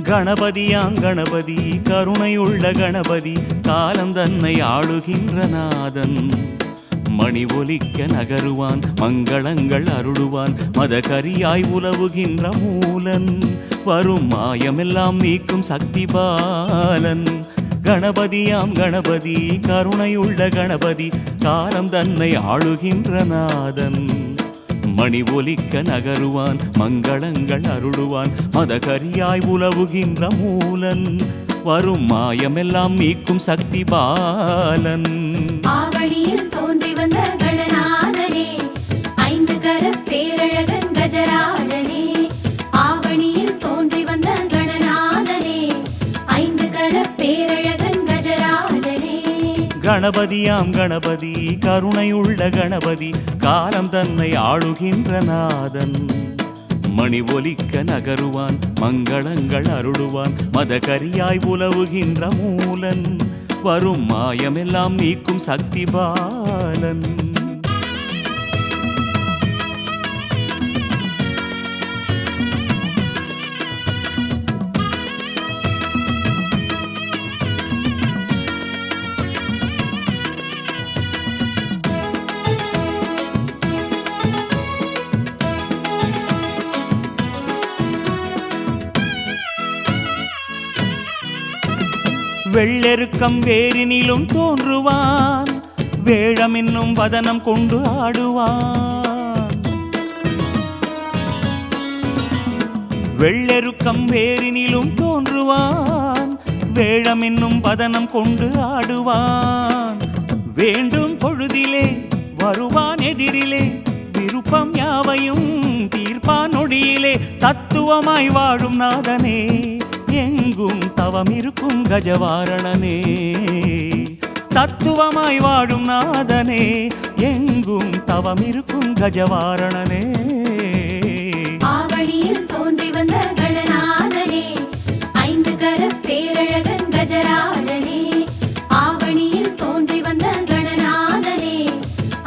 கணபதி கருணையுள்ள கணபதி காலம் தன்னை ஆளுகின்ற நாதன் மணி ஒலிக்க நகருவான் மங்களங்கள் அருளுவான் மதகரியாய் உலவுகின்ற மூலன் வரும் மாயமெல்லாம் நீக்கும் சக்தி பாலன் கணபதி கருணையுள்ள கணபதி காலம் தன்னை ஆளுகின்ற நாதன் மணி ஒலிக்க நகருவான் மங்களங்கள் அருளுவான் மதகரியாய் உலவுகின்ற மூலன் வரும் மாயமெல்லாம் நீக்கும் சக்தி பாலன் ஆவணியில் தோன்றி வந்த கணநாதனே ஐந்து கர பேரழகன் கஜராஜனே ஆவணியில் தோன்றி வந்த கணநாதனே ஐந்து கர பேரழகன் கஜராஜனே கணபதி கருணையுள்ள கணபதி காலம் தன்னை ஆளுகின்ற நாதன் மணி ஒலிக்க நகருவான் மங்களங்கள் அருளுவான் மதகரியாய் உலவுகின்ற மூலன் வரும் மாயமெல்லாம் நீக்கும் சக்தி பாலன் வெள்ளெருக்கம் வேரினிலும் தோன்றுவான் வேழம் என்னும் வதனம் கொண்டு ஆடுவான் வெள்ளெருக்கம் வேரினிலும் தோன்றுவான் வேழம் என்னும் வதனம் கொண்டு ஆடுவான் வேண்டும் பொழுதிலே வருவான் எதிரிலே விருப்பம் யாவையும் தீர்ப்பான் நொடியிலே தத்துவமாய் வாழும் நாதனே எங்கும் தவம் இருக்கும் கஜவாரணனே தத்துவமாய் வாழும் நாதனே எங்கும் தவம் இருக்கும் கஜவாரணனே ஆவணியில் தோன்றி வந்த கணநாதனே ஐந்து கர பேரழகன் கஜராஜனே ஆவணியில் தோன்றி வந்த கணநாதனே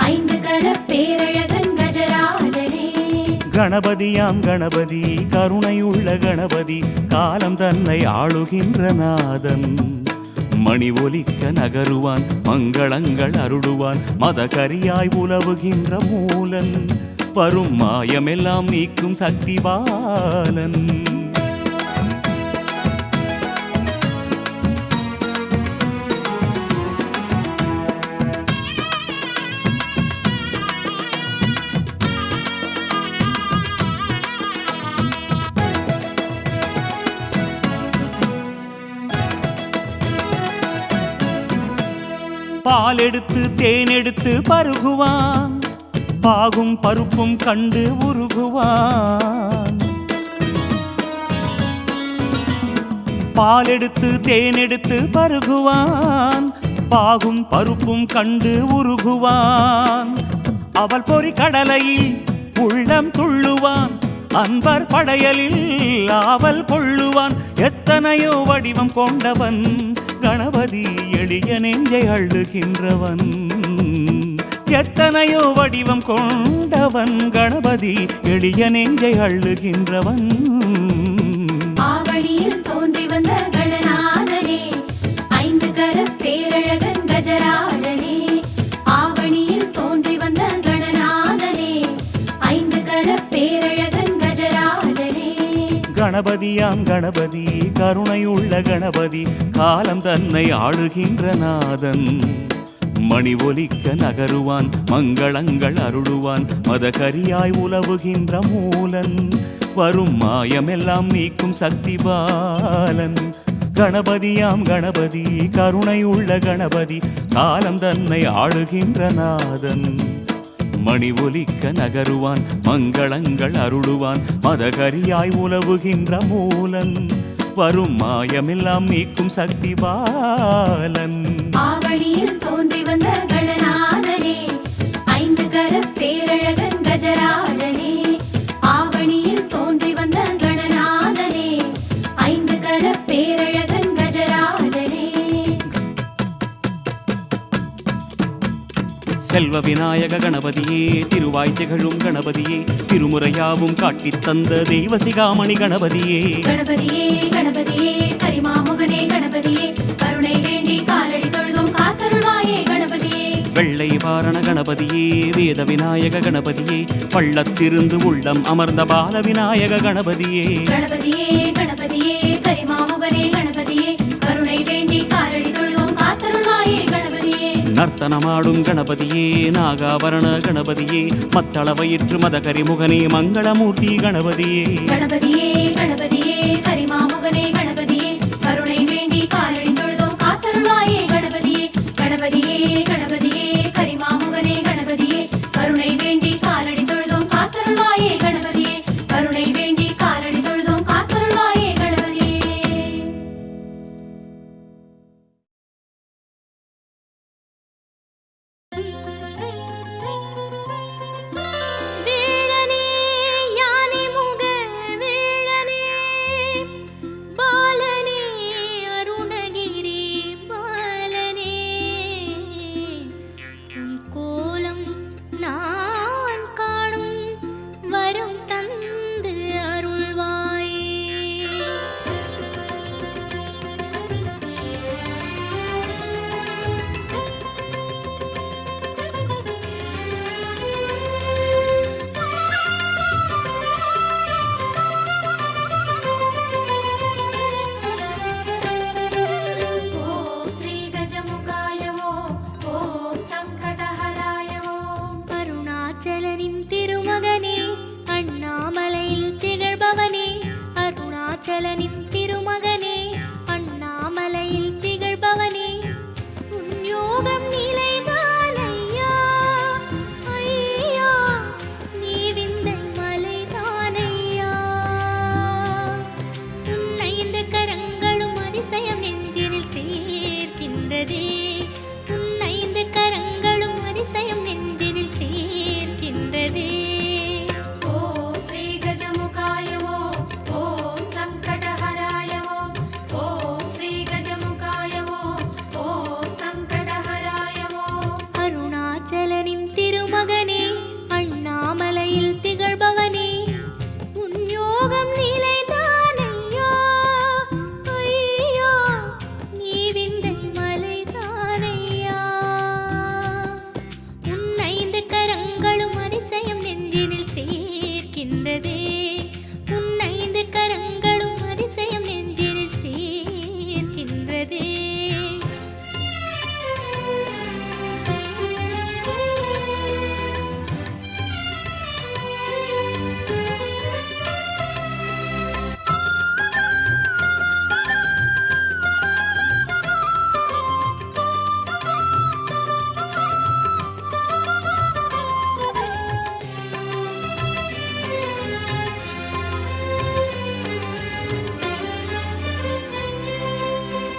ஐந்து கர பேரழகன் கஜராஜனே கணபதி கருணையுள்ள கணபதி காலம் தன்னை ஆளுகின்ற நாதன் மணி ஒலிக்க நகருவான் மங்களங்கள் அருளுவான் மதகரியாய் உலவுகின்ற மூலன் வரும் மாயமெல்லாம் நீக்கும் சக்தி பாலன் பால் எடுத்து தேன் எடுத்து பருகுவான் பாகும் பருப்பும் கண்டு உருகுவான் பால் எடுத்து தேன் எடுத்து பருகுவான் பாகும் பருப்பும் கண்டு உருகுவான் அவள் பொறி கடலையில் உள்ளம் துள்ளுவான் அன்பர் படையலில் ஆவல் கொள்ளுவான் எத்தனையோ வடிவம் கொண்டவன் கணபதி எளிய நெஞ்சை அள்ளுகின்றவன் எத்தனையோ வடிவம் கொண்டவன் கணபதி எளிய நெஞ்சை அள்ளுகின்றவன் ஆவணியில் தோன்றி வந்த கணநாதனே ஐந்து கர பேரழகன் கஜராஜனே ஆவணியில் தோன்றி வந்த கணநாதனே ஐந்து கர பேரழகன் கஜராஜனே கணபதி கருணையுள்ள கணபதி காலம் தன்னை ஆளுகின்ற நாதன் மணி ஒலிக்க நகருவான் மங்களங்கள் அருளுவான் மதகரியாய் உலவுகின்ற மூலன் வரும் மாயமெல்லாம் நீக்கும் சக்தி பாலன் கணபதி கருணையுள்ள கணபதி காலம் தன்னை ஆளுகின்ற நாதன் மணி ஒலிக்க நகருவான் மங்களங்கள் அருளுவான் மதகரியாய் உலவுகின்ற மூலன் வரும் மாயமெல்லாம் நீக்கும் சக்தி பாலன் ஆவணியில் தோன்றி வந்த கணநாதனே ஐந்து கர பேரழகன் கஜராஜனே ஆவணியில் தோன்றி வந்த கணநாதனே ஐந்து கர பேரழகன் கஜராஜனே செல்வ விநாயக கணபதியே திருவாய் திகழும் கணபதியே திருமுறையாவும் காட்டித் தந்த தெய்வ சிகாமணி கணபதியே கணபதியே கணபதியே கரிமாமுகனே கணபதியே கருணை வேண்டி காலடி தொழுதும் காத்தருள்வாயே கணபதியே வெள்ளை வாரண கணபதியே வேத விநாயக கணபதியே பள்ளத்திருந்து உள்ளம் அமர்ந்த பால விநாயக கணபதியே கணபதியே கணபதியே கரிமாமுகனே கணபதியே கருணை வேண்டி காலடி தொழுதும் காத்தருள்வாயே கணபதியே நர்த்தனமாடும் கணபதியே நாகாபரண கணபதியே மத்தள வயிற்று மதகரிமுகனே மங்களமூர்த்தி கணபதியே கணபதியே கணபதியே கரிமாமுகனே கணபதியே கருணை வேண்டி காலடி தொழுதும் காத்தருள்வாயே கணபதியே கணபதியே கணபதியே கரிமாமுகனே கணபதியே கருணை வேண்டி காலடி தொழுதும் காத்தருள்வாயே கணபதியே கருணை வேண்டி காலடி தொழுதும் காத்தருள்வாயே கணபதியே வேளனே யானை முக வேளனே பாலனே அருணகிரி பாலனே உன் கோலம் நான் காணும் வரம் தந்து அருள்வாயே ஓம் ஸ்ரீ கஜமுகாய ஓம் சங்கடஹராய அருணாச்சலனின் திருமகனே அண்ணாமலையில் திகழ்பவனே அருணாச்சலனின் திருமகனே அண்ணாமலையில் திகழ்பவனே உன் யோகம் நிலைதானையா ஐயா நீ விந்தை மலைதானையா உன் 5 கரங்களும் அதிசயம் நெஞ்சினில் சேர்க்கின்றதே உன் 5 கரங்களும் அதிசயம் நெஞ்சினில் சேர்க்கின்றதே ஓம் ஸ்ரீ கஜமுகாய ஓம் சங்கடஹராய ஓம் ஸ்ரீ கஜமுகாய ஓம் சங்கடஹராய அருணாச்சலனின் திருமகனே அண்ணாமலையில் திகழ்பவனே உன் யோகம் நிலைதானையா ஐயா நீ விந்தை மலைதானையா உன் 5 கரங்களும் அதிசயம் நெஞ்சினில் சேர்க்கின்றதே உன் 5 கரங்களும் அதிசயம் நெஞ்சினில் சேர்க்கின்றதே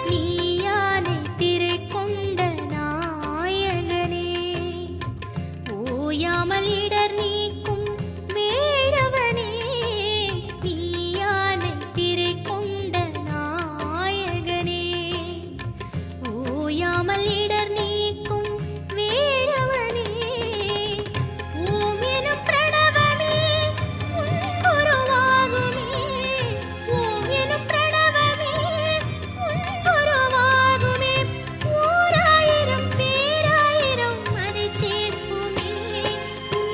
நீயானை திரை கொண்ட நாயகனே ஓயாமல் இடர் நீக்கும் வேடவனே நீயானை திரை கொண்ட நாயகனே ஓயாமல் இடர் நீக்கும் வேடவனே ஓம் எனும் பிரணவமே உன் குருவாகுமே ஓம் எனும் பிரணவமே உன் குருவாகுமே ஓராயிரம் பேராயிரம் அதை சேர்க்குமே உன்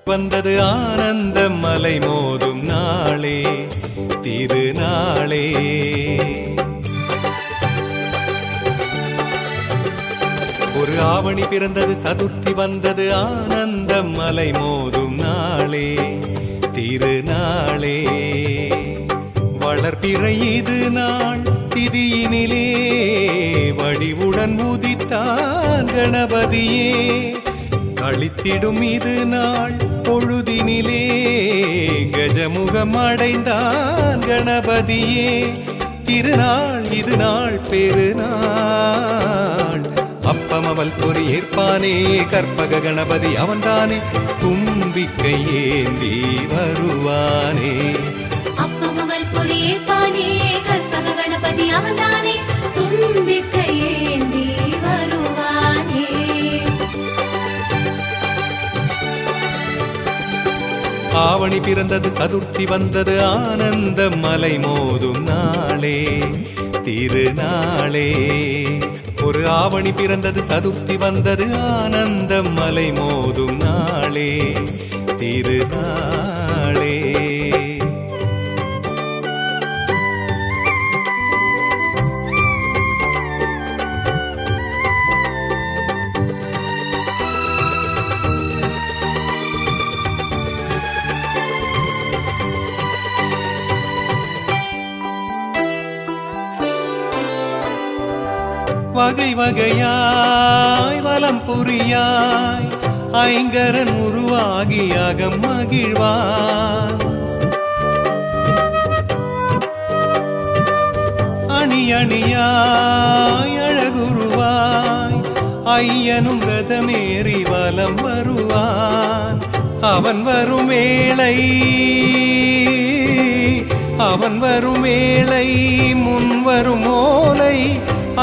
வந்தது ஆனந்த மலை மோதும் நாளே திருநாளே. ஒரு ஆவணி பிறந்தது சதுர்த்தி வந்தது ஆனந்த மலை மோதும் நாளே திருநாளே. வளர்பிறை இது நாள் திதியினிலே வடிவுடன் உதித்தான் கணபதியே. கழித்திடும் இது நாள் பொழுதினிலே கஜமுகம் அடைந்தான் கணபதியே. திருநாள் இது நாள் பெருநாள். அப்பமவள் பொறி ஏற்பானே கற்பக கணபதி அவன்தானே தும்பிக்கை ஏந்தி வருவானே. அப்பமவள் பொறி ஏற்பானே கற்பக கணபதி அவன்தானே தும்பிக்கை ஏந்தி வருவானே. ஆவணி பிறந்தது சதுர்த்தி வந்தது ஆனந்த மலை மோதும் நாளே திருநாளே. ஒரு ஆவணி பிறந்தது சதுர்த்தி வந்தது ஆனந்த மலை மோதும் நாளே திருநாளே. வகை வகையாய் வலம் புரியாய் ஐங்கரன் உருவாகி அகம் மகிழ்வான். அணி அணியாய் அழகுருவாய் ஐயனும் ரதமேறி வலம் வருவான். அவன் வரும் வேளை முன் வரும் ஓலை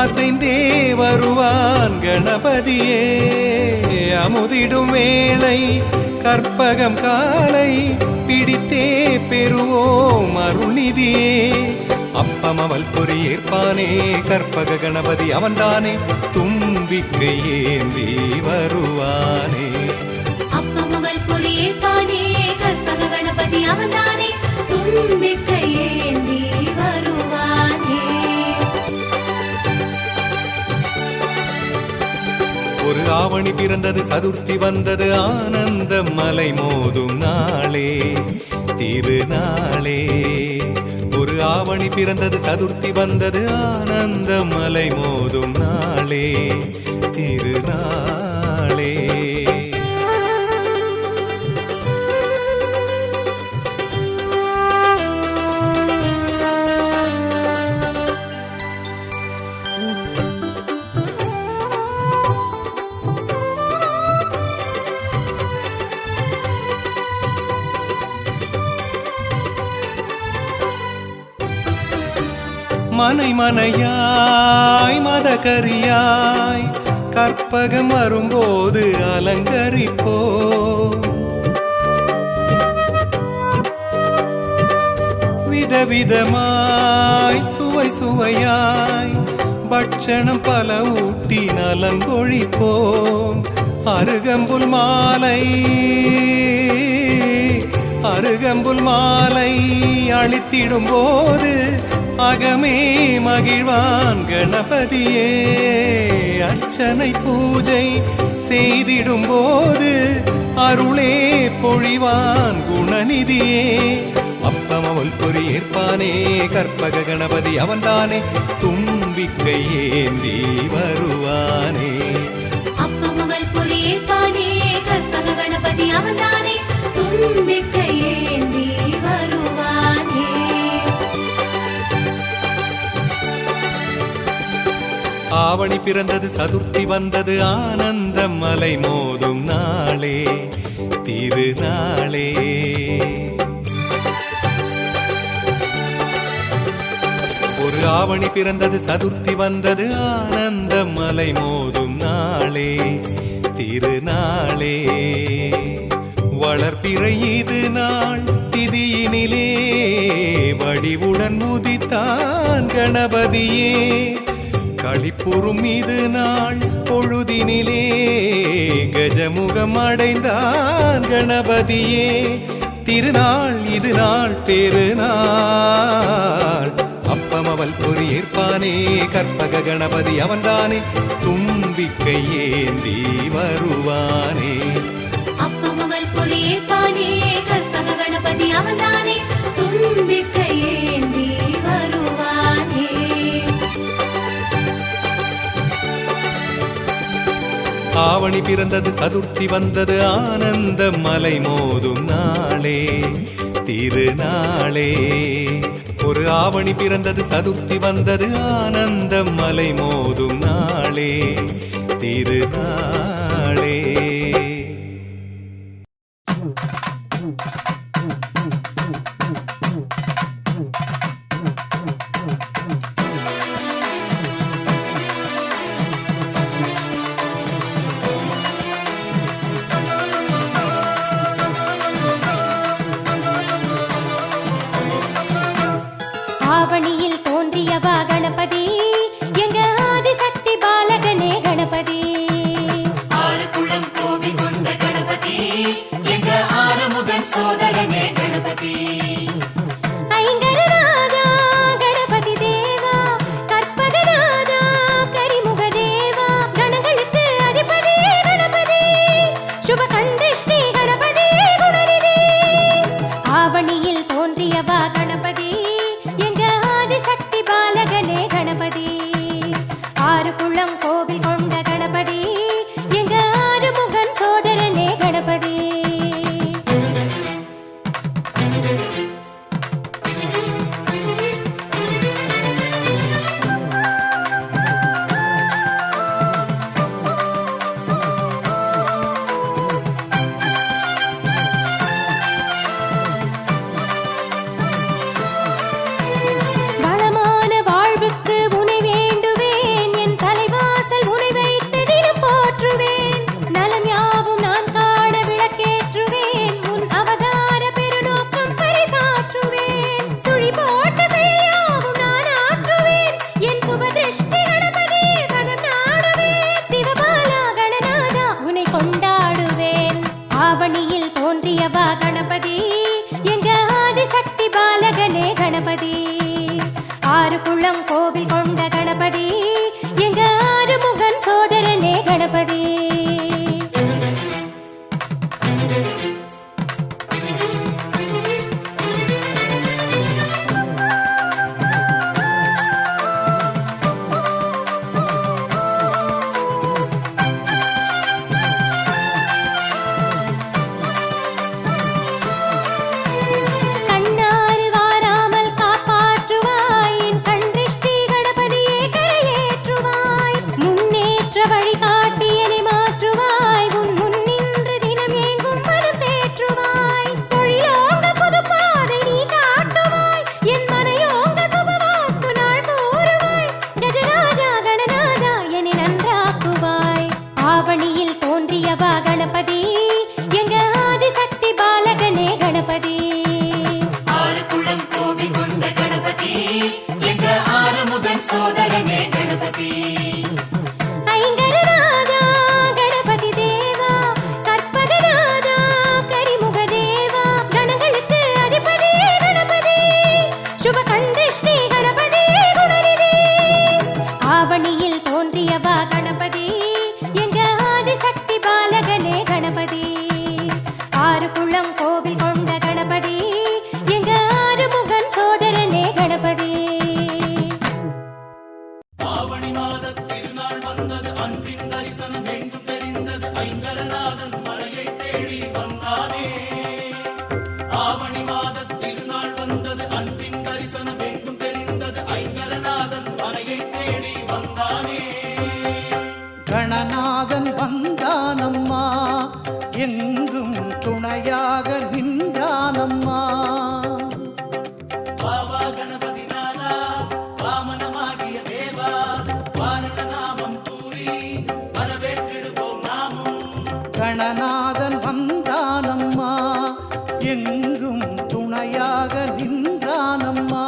அசைந்தே வருவான் கணபதியே. அமுதிடும் வேளை கற்பகம் காலை பிடித்தே பெறுவோம் அருள்நிதியே. அப்பமவள் பொறி ஏற்பானே கற்பக கணபதி அவன்தானே தும்பிக்கை ஏந்தி வருவானே. அப்பமவள் பொறி ஏற்பானே கற்பக கணபதி அவன்தானே தும்பிக்கை ஏந்தி வருவானே. ஒரு ஆவணி பிறந்தது சதுர்த்தி வந்தது ஆனந்த மலை மோதும் நாளே திருநாளே. ஒரு ஆவணி பிறந்தது சதுர்த்தி வந்தது ஆனந்த மலை மோதும் நாளே திருநாளே. மனை மனையாய் மதகரியாய் கற்பகம் வரும்போது அலங்கரிப்போ. விதவிதமாய் சுவை சுவையாய் பட்சணம் பல ஊட்டி நலங்கொழிப்போம். அருகம்புல் மாலை அளித்திடும் போது அகமே மகிழ்வான் கணபதியே. அர்ச்சனை பூஜை செய்திடும் போது அருளே பொழிவான் குணநிதியே. அப்பமவள் பொறி ஏற்பானே கற்பக கணபதி அவன்தானே தும்பிக்கை ஏந்தி வருவானே. அப்பமவள் பொறி ஏற்பானே கற்பக கணபதி அவன்தானே தும்பிக்கை ஏந்தி வருவானே. ஆவணி பிறந்தது சதுர்த்தி வந்தது ஆனந்த மலை மோதும் நாளே திருநாளே. ஒரு ஆவணி பிறந்தது சதுர்த்தி வந்தது ஆனந்த மலை மோதும் நாளே திருநாளே. வளர்பிறை இது நாள் திதியினிலே வடிவுடன் உதித்தான் கணபதியே. களிப்புறும் இது நாள் பொழுதினிலே கஜமுகம் அடைந்தான் கணபதியே. திருநாள் இது நாள் பெருநாள், அப்பமவல் பொறி ஏற்பானே கற்பக கணபதி அவன்தானே, தும்பிக்கை ஏந்தி வருவானே. அப்பமவல் பொறி ஏற்பானே கற்பக கணபதி அவன்தானே, தும்பிக்கை ஏந்தி வருவானே. ஆவணி பிறந்தது சதுர்த்தி வந்தது ஆனந்த மலை மோதும் நாளே திருநாளே. ஒரு ஆவணி பிறந்தது சதுர்த்தி வந்தது ஆனந்த மலை மோதும் நாளே திருநாளே. ஆவணியில் தோன்றியவா கணபதி, எங்க ஆதிசக்தி பாலகனே கணபதி. ஆறுகுளம் கோவில் கொண்ட கணபதி, எங்க ஆறுமுகன் சோதரனே கணபதி. ஐங்கரநாதா கணபதி தேவா, கற்பகநாதா கரிமுக தேவா, கணங்களுக்கு அதிபதியே கணபதி, சுப கண்டிஷ்டி கணபதி குணநிதி. ஆவணியில் தோன்றியவா கணபதி, எங்க ஆதிசக்தி பாலகனே கணபதி. ஆறுகுளம் கோவில் கொண்ட கணபதி, எங்க ஆறுமுகன் சோதரனே கணபதி. வளமான வாழ்வுக்கு உனை வேண்டுவேன், என் தலைவாசல் உனை வைத்து தினம் போற்றுவேன். நலம் யாவும் நான் காண விளக்கேற்றுவேன், உன் அவதார பெருநோக்கம் பரிசாற்றுவேன். சுழி போட்ட செயல்யாவும் நான் ஆற்றுவேன், என் சுபதிருஷ்டி கணபதி பதம் நாடுவேன். சிவபாலா கணநாதா உனை கொண்டாடுவேன். ஆவணியில் தோன்றியவா கணபதி, எங்க ஆதிசக்தி பாலகனே கணபதி. ஆறுகுளம் கோவில் கொண்ட கணபதி, எங்க ஆறுமுகன் சோதரனே கணபதி. கண்ணாறு வாராமல் காப்பாற்றுவாய், என் கண் திருஷ்டி கணபதியே கரையேற்றுவாய். முன்னேற்ற வழிகாட்டி என்னை மாற்றுவாய், உன் முன்னின்று தினம் ஏங்கும் மனம் தேற்றுவாய். தொழிலோங்க புது பாதை நீ காட்டுவாய், என் மனையோங்க சுபவாஸ்து நாள் கூறுவாய். கஜராஜா கணநாதா என்னை நன்றாக்குவாய். ஆவணியில் தோன்றியவா கணபதி, எங்க ஆதிசக்தி பாலகனே கணபதி. ஆறுகுளம் கோவில் கொண்ட கணபதி, எங்க ஆறுமுகன் சோதரனே கணபதி. ஐங்கரநாதா கணபதி தேவா, கற்பகநாதா கரிமுக தேவா, கணங்களுக்கு அதிபதியே கணபதி, சுப கண்டிஷ்டி கணபதி குணநிதி. ஆவணியில் தோன்றியவா கணபதி, எங்க ஆதிசக்தி பாலகனே கணபதி. ஆறுகுளம் கோவில் கொண்ட கணபதி, எங்க ஆறுமுகன் சோதரனே கணபதி. ஆவணி மாத திருநாள் வந்தது, அன்பின் தரிசனம் எங்கும் தெரிந்தது, ஐங்கரநாதன் மலையை தேடி வந்தானே. ஆவணி மாத திருநாள் வந்தது, அன்பின் தரிசனம் எங்கும் தெரிந்தது, ஐங்கரநாதன் மலையை தேடி வந்தானே. கணநாதன் வந்தானம்மா, எங்கும் துணையாக நின்றானம்மா. பாவா கணபதி நாதா, வாமனமாகிய தேவா, வாரண நாமம் கூறி வரவேற்றிடுவோம் நாமும். கணநாதன் வந்தானம்மா, எங்கும் துணையாக நின்றானம்மா.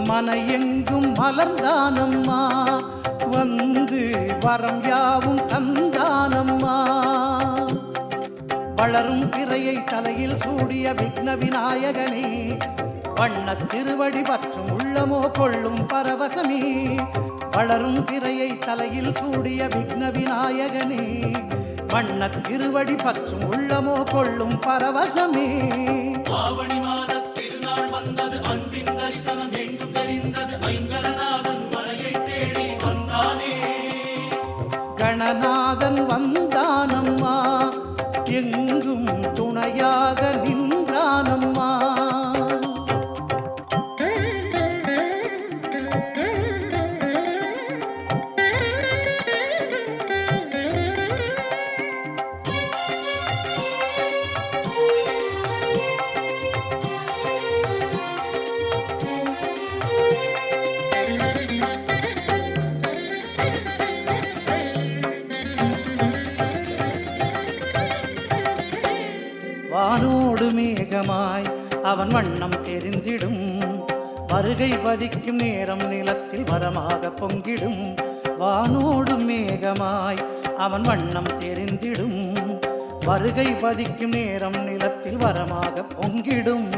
மன எங்கும் மலர்ந்தானம்மா, வந்து வரம் யாவும் தந்தானம்மா. வளரும் பிறையை தலையில் சூடிய விக்ன விநாயகனே, வண்ணத் திருவடி பற்றும் உள்ளமோ கொள்ளும் பரவசமே. வளரும் பிறையை தலையில் சூடிய விக்ன விநாயகனே, வண்ணத் திருவடி பற்றும் உள்ளமோ கொள்ளும் பரவசமே. ஆவணி மாத திருநாள் வந்தது, அன்பின் தரிசனம் எங்கும் தெரிந்தது, ஐங்கரநாதன் மலையை தேடி வந்தானே. கணநாதன் வந்தானம்மா, எங்கும் துணையாக நின்றானம்மா. வானோடு மேகமாய் அவன் வண்ணம் தெரிந்திடும், வருகை பதிக்கும் நேரம் நிலத்தில் வரமாக பொங்கிடும். வானோடு மேகமாய் அவன் வண்ணம் தெரிந்திடும், வருகை பதிக்கும் நேரம் நிலத்தில் வரமாக பொங்கிடும்.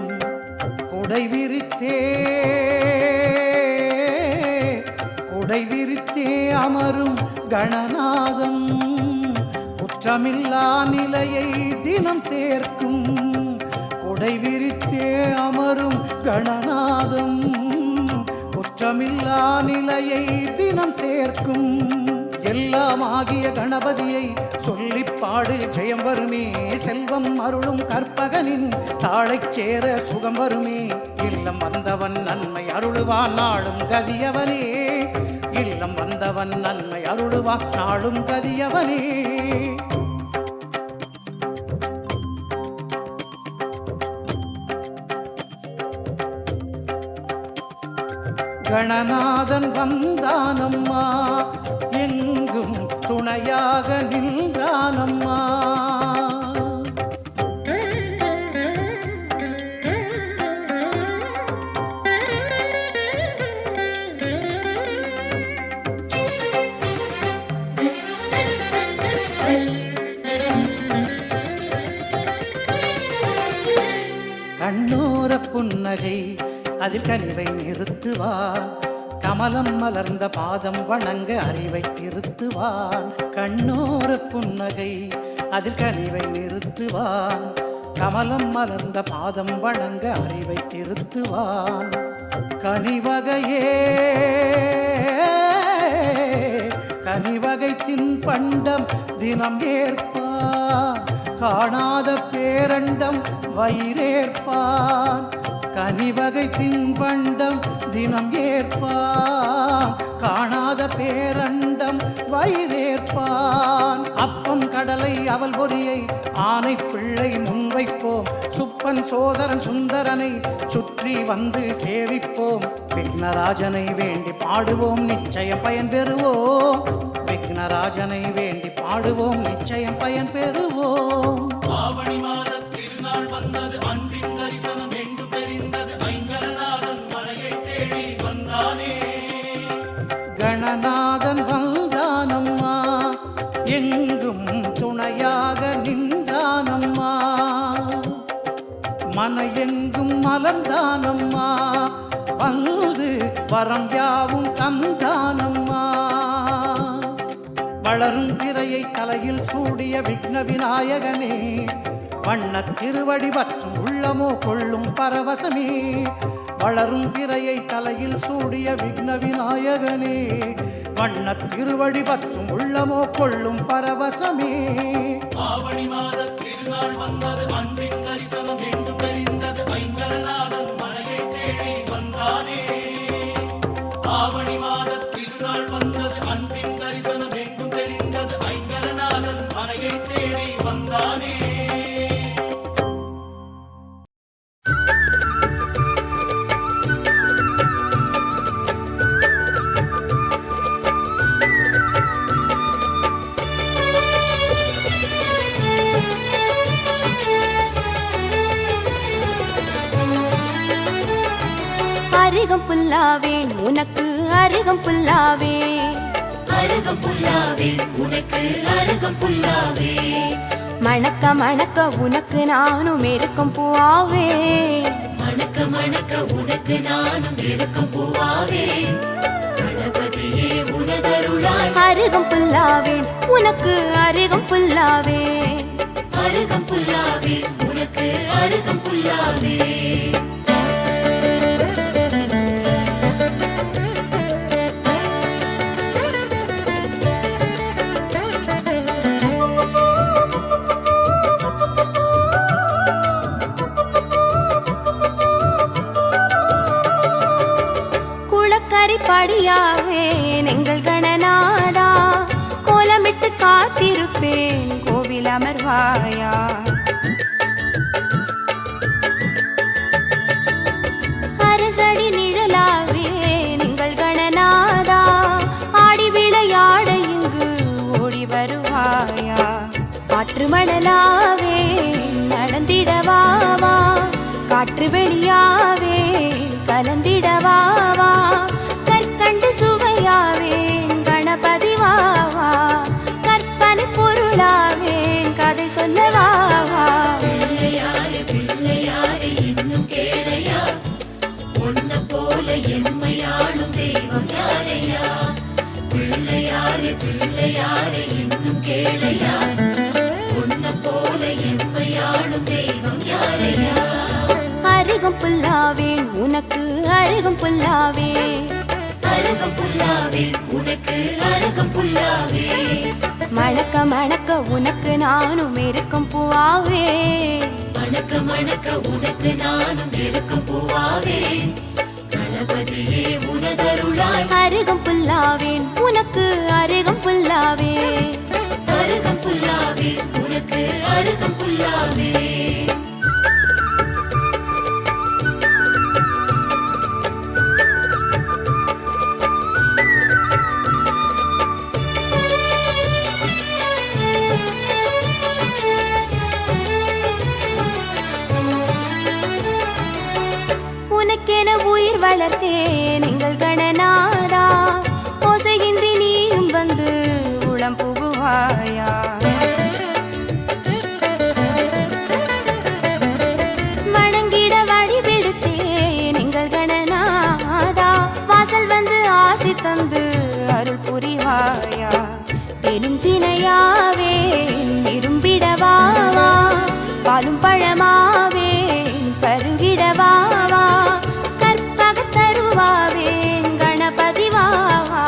குடை விரித்தே அமரும் கணநாதம், குற்றமில்லா நிலையை தினம் சேர்க்கும். குடை விரித்தே அமரும் கணநாதம், குற்றமில்லா நிலையை தினம் சேர்க்கும். எல்லாம் ஆகிய கணபதியை சொல்லிப் பாடு ஜெயம் வருமே. செல்வம் அருளும் கற்பகனின் தாளைச் சேர சுகம் வருமே. இல்லம் வந்தவன் நன்மை அருளுவான் நாளும் கதியவனே. இல்லம் வந்தவன் நன்மை அருளுவான் நாளும் கதியவனே. கணநாதன் வந்தானம்மா, எங்கும் துணையாக நின்றானம்மா. கண்ணோர புன்னகை அதில் கனிவை நிறுத்துவான், கமலம் மலர்ந்த பாதம் வணங்க அறிவை திருத்துவான். கண்ணோர புன்னகை அதில் கனிவை நிறுத்துவான், கமலம் மலர்ந்த பாதம் வணங்க அறிவை திருத்துவான். கனிவகை தின்பண்டம் தினம் ஏற்பான், காணாத பேரண்டம் வயிறேற்பான். கனிவகை தின்பண்டம் தினம் ஏற்பான், காணாத பேரண்டம் வயிறேற்பான். அப்பம் கடலை அவல் பொரியை ஆனை பிள்ளை முன்வைப்போம், சுப்பன் சோதரன் சுந்தரனை சுற்றி வந்து சேவிப்போம். விக்னராஜனை வேண்டி பாடுவோம் நிச்சயம் பயன் பெறுவோம். விக்னராஜனை வேண்டி பாடுவோம் நிச்சயம் பயன் பெறுவோம். ஆவணி மாத திருநாள் வந்தது, அன்பின் தரிசனம் எங்கும் தெரிந்தது, ஐங்கரநாதன் மலையை தேடி வந்தானே. கணநாதன் வந்தானம்மா, எங்கும் துணையாக நின்றானம்மா. மன எங்கும் மலர்ந்தானம்மா, வந்து வரம் யாவும் தந்தானம்மா. வளரும் பிறையை தலையில் சூடிய விக்ன விநாயகனே, வண்ணத் திருவடி பற்றும் உள்ளமோ கொள்ளும் பரவசமே. வளரும் பிறையை தலையில் சூடிய விக்ன விநாயகனே, வண்ணத் திருவடி பற்றும் உள்ளமோ கொள்ளும் பரவசமே. ஆவணி மாத திருநாள் வந்தது, அன்பின் தரிசனம் எங்கும் தெரிந்தது, ஐங்கரநாதன் மலையை தேடி வந்தானே. ஆவணி மாத திருநாள் வந்தது, அன்பின் தரிசனம் எங்கும் தெரிந்தது, ஐங்கரநாதன் மலையை தேடி வந்தானே. அருகம் புல்லாவேன் உனக்கு அருகம் புல்லாவே, அருகம் அருகம் புல்லாவே உனக்கு அருகம் புல்லாவே மணக்க மணக்க உனக்கு நானும் இருக்கும் பூவாவே மணக்க மணக்க உனக்கு நானும் இருக்கும் பூவாவே கணபதியே உனதருளாய் அருகம் புல்லாவேன் உனக்கு அருகம் புல்லாவே அருகம் புல்லாவே உனக்கு அருகம் புல்லாவே படியாவே எங்கள் கணநாதா கோலமிட்டு காத்திருப்பேன் கோவில் அமர்வாயா அரசடி நிழலாவே எங்கள் கணநாதா ஆடி விளையாட இங்கு ஓடி வருவாயா காற்று மணலாவே நடந்திடவாவா காற்று வெளியாவே கலந்திடவாவா கண்டு சுவையாவேன் கணபதி வாவா கற்பனை பொருளாவேன் கதை சொல்லவாவா பிள்ளையாரே பிள்ளையாரே இன்னும் கேளையா உன்ன போல எம்மையாளும் தெய்வம் யாரையா பிள்ளையாரே பிள்ளையாரே இன்னும் கேளையா உன்ன போல எம்மையாளும் தெய்வம் யாரையா அருகம் புல்லாவேன் உனக்கு அருகம் புல்லாவே அருகம் புல்லாவே உனக்கு அருகம் புல்லாவே மணக்க மணக்க உனக்கு நானும் இருக்கும் பூவாவே மணக்க மணக்க உனக்கு நானும் இருக்கும் பூவாவே கணபதியே உனதருளாய் அருகம் புல்லாவேன் உனக்கு அருகம் புல்லாவே அருகம் புல்லாவே உனக்கு அருகம் புல்லாவே உனக்கென உயிர் வளர்த்தேன் எங்கள் கணநாதா ஓசையின்றி நீயும் வந்து உளம் புகுவாயா வணங்கிட வழி விடுத்தேன் எங்கள் கணநாதா வாசல் வந்து ஆசி தந்து அருள் புரிவாயா தெலும் தினையாவேன் விரும்பிடவாவா பாலும் பழமாவேன் பருகிடவாவா கற்பக தருவாவேன் கணபதி வாவா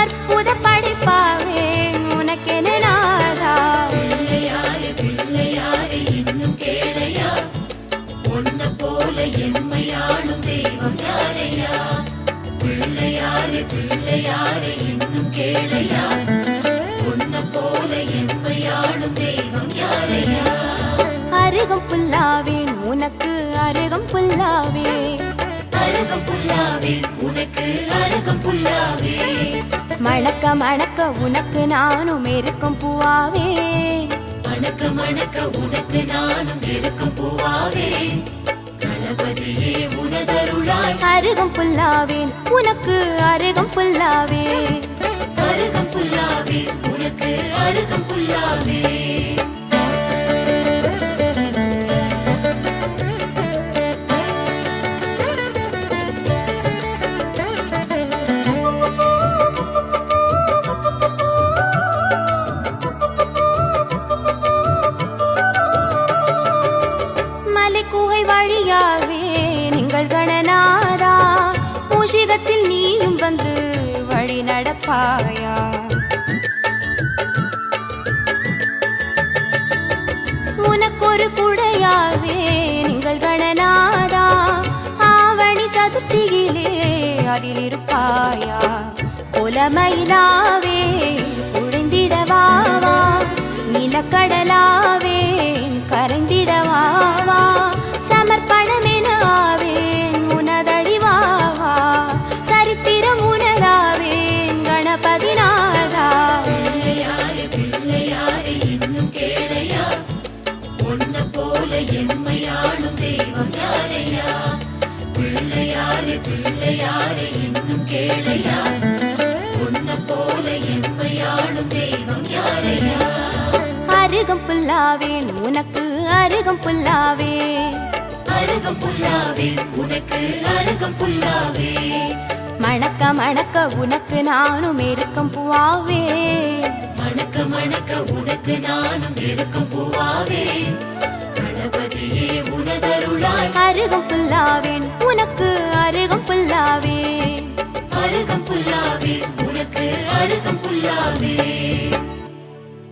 அற்புத படைப்பாவேன் உனக்கென நாதா பிள்ளையாரே பிள்ளையாரே இன்னும் கேளையா உன்ன போல எம்மையாளும் தெய்வம் யாரையா பிள்ளையாரே பிள்ளையாரே இன்னும் கேளையா உன்ன போல எம்மையாளும் தெய்வம் யாரையா அருகம் புல்லாவேன் உனக்கு அருகம் புல்லாவே அருகம் புல்லாவே உனக்கு அருகம் புல்லாவே மணக்க மணக்க உனக்கு நானும் இருக்கும் பூவாவே மணக்க மணக்க உனக்கு நானும் இருக்கும் பூவாவே கணபதியே உனதருளாய் அருகம் புல்லாவேன் உனக்கு அருகம் புல்லாவே அருகம் புல்லாவே உனக்கு அருகம் புல்லாவே மலைக்குகை வழியாவே நீங்கள் கணநாதா மூஷிகத்தில் நீயும் வந்து வழி நடப்பாயா உனக்கொரு குடையாவே நீங்கள் கணநாதா ஆவணி சதுர்த்தியிலே அதில் இருப்பாயா புலமயிலாவே உழைந்திடவாவா நிலக்கடலாவேன் கரைந்திடவாவா சமர்ப்பணமெனாவேன் உனதடிவாவா சரித்திரம் உனதாவேன் கணபதி நாதா பிள்ளையாரே பிள்ளையாரே இன்னும் கேளையா உன்ன போல எம்மையாளும் தெய்வம் யாரையா பிள்ளையாரே பிள்ளையாரே இன்னும் கேளையா உன்ன போல எம்மை அருகம் புல்லாவேன் உனக்கு அருகம் புல்லாவே அருகம் புல்லாவே உனக்கு அருகம் புல்லாவே மணக்க மணக்க உனக்கு நானும் இருக்கும் பூவாவே மணக்க மணக்க உனக்கு நானும் இருக்கும் பூவாவே கணபதியே உனதருளாய் அருகம் புல்லாவேன் உனக்கு அருகம் புல்லாவே அருகம் புல்லாவே உனக்கு அருகம் புல்லாவே